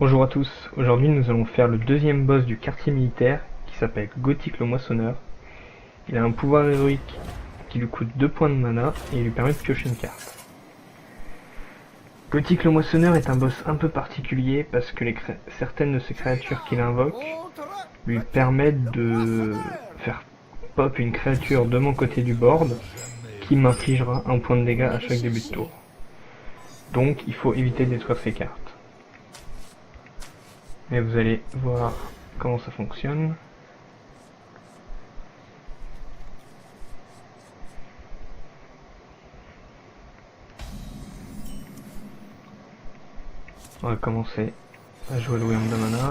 Bonjour à tous, aujourd'hui nous allons faire le deuxième boss du quartier militaire qui s'appelle Gothic le Moissonneur. Il a un pouvoir héroïque qui lui coûte 2 points de mana et il lui permet de piocher une carte. Gothic le Moissonneur est un boss un peu particulier parce que certaines de ses créatures qu'il invoque lui permettent de faire pop une créature de mon côté du board qui m'infligera un point de dégâts à chaque début de tour. Donc il faut éviter de détruire ces cartes. Mais vous allez voir comment ça fonctionne. On va commencer à jouer le Wyrm de mana.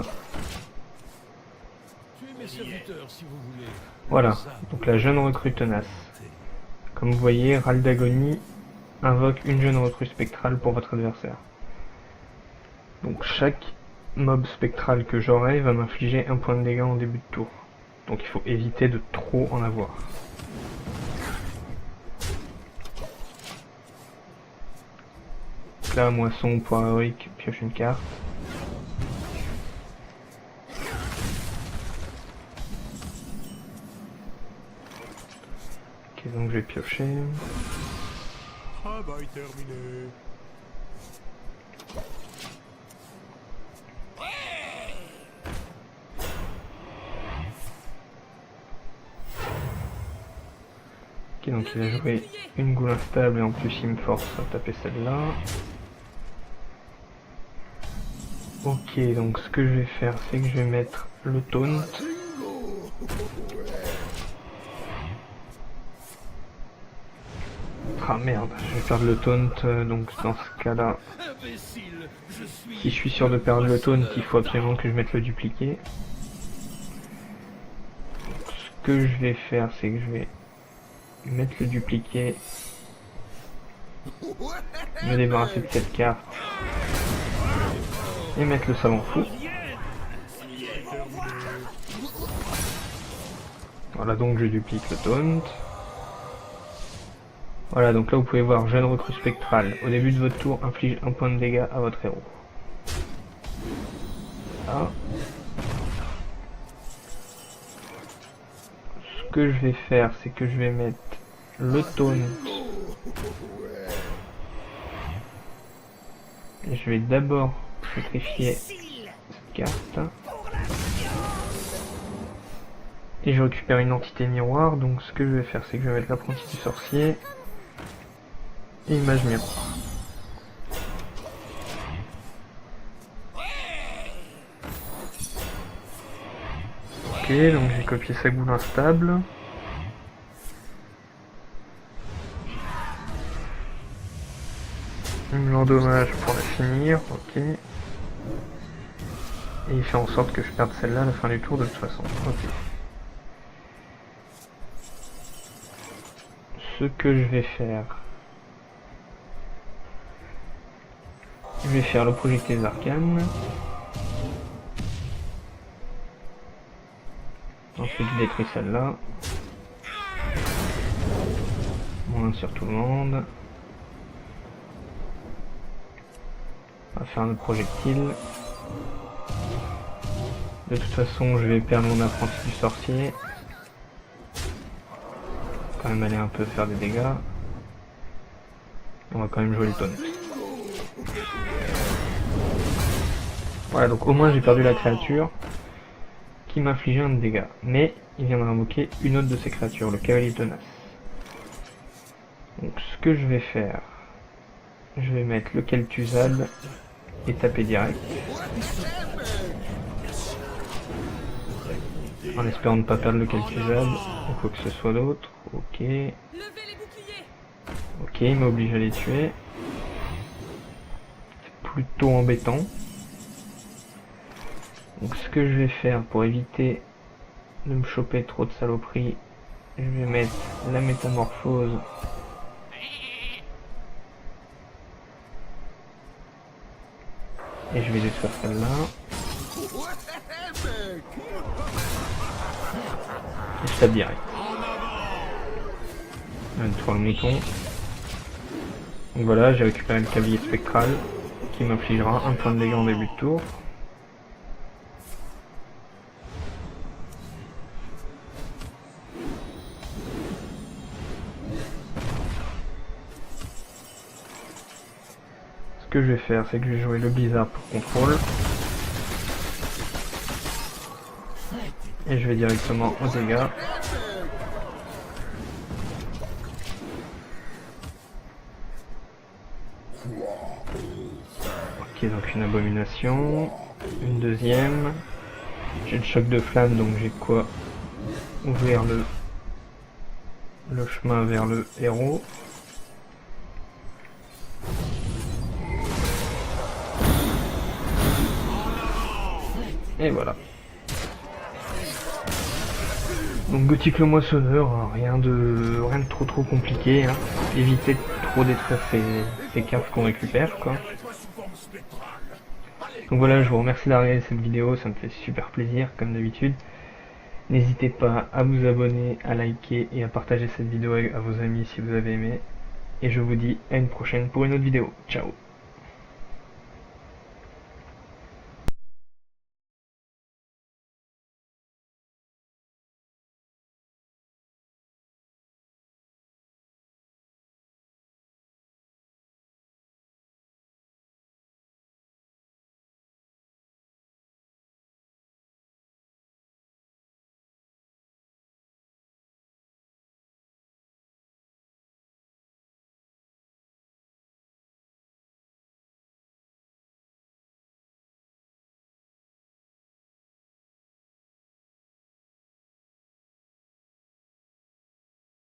Voilà, donc la jeune recrue tenace. Comme vous voyez, Râle d'Agonie invoque une jeune recrue spectrale pour votre adversaire. Donc chaque mob spectral que j'aurai va m'infliger un point de dégâts en début de tour. Donc il faut éviter de trop en avoir. Donc là, moisson, pouvoir héroïque, pioche une carte. Ok, donc je vais piocher. Travail terminé. Ok, donc il a joué une goule instable et en plus il me force à taper celle-là. Ok, donc ce que je vais faire, c'est que je vais mettre le taunt. Ah merde, je vais perdre le taunt, donc dans ce cas-là, si je suis sûr de perdre le taunt, il faut absolument que je mette le dupliqué. Ce que je vais faire, c'est que je vais mettre le dupliqué, me débarrasser de cette carte et mettre le savant fou. Voilà, donc je duplique le taunt. Voilà, donc là vous pouvez voir jeune recrue spectrale. Au début de votre tour, inflige un point de dégâts à votre héros. Voilà. Ce que je vais faire, c'est que je vais mettre le taunt. Et je vais d'abord sacrifier cette carte. Et je récupère une entité miroir, donc ce que je vais faire, c'est que je vais mettre l'apprenti du sorcier. Et image miroir. Ok, donc j'ai copié sa goule instable. Il me l'endommage pour la finir, ok. Et il fait en sorte que je perde celle-là à la fin du tour de toute façon, ok. Ce que je vais faire... Je vais faire le projectile des arcanes. Ensuite je détruis celle-là. Moins sur tout le monde. On va faire notre projectile. De toute façon je vais perdre mon apprenti du sorcier. Quand même aller un peu faire des dégâts. On va quand même jouer le taunt. Voilà, donc au moins j'ai perdu la créature qui m'infligeait un dégât. Mais il viendra invoquer une autre de ces créatures, le cavalier tenace. Donc ce que je vais faire, je vais mettre le Kel'Thuzad et taper direct. En espérant ne pas perdre le Kel'Thuzad, ou quoi que ce soit d'autre. Ok. Ok, il m'oblige à les tuer. C'est plutôt embêtant. Donc ce que je vais faire pour éviter de me choper trop de saloperies, je vais mettre la métamorphose. Et je vais détruire celle-là. Et je tape direct. Je vais détruire le mouton. Donc voilà, j'ai récupéré le cavalier spectral qui m'infligera un point de dégâts en début de tour. que je vais faire, c'est que je vais jouer le blizzard pour contrôle. Et je vais directement aux dégâts. Ok, donc une abomination. Une deuxième. J'ai le choc de flamme, donc j'ai quoi ouvrir le chemin vers le héros. Et voilà. Donc Gothique le moissonneur, hein, rien de trop compliqué, hein. Éviter de trop détruire ces cartes qu'on récupère, quoi. Donc voilà, je vous remercie d'avoir regardé cette vidéo, ça me fait super plaisir comme d'habitude. N'hésitez pas à vous abonner, à liker et à partager cette vidéo à vos amis si vous avez aimé. Et je vous dis à une prochaine pour une autre vidéo. Ciao.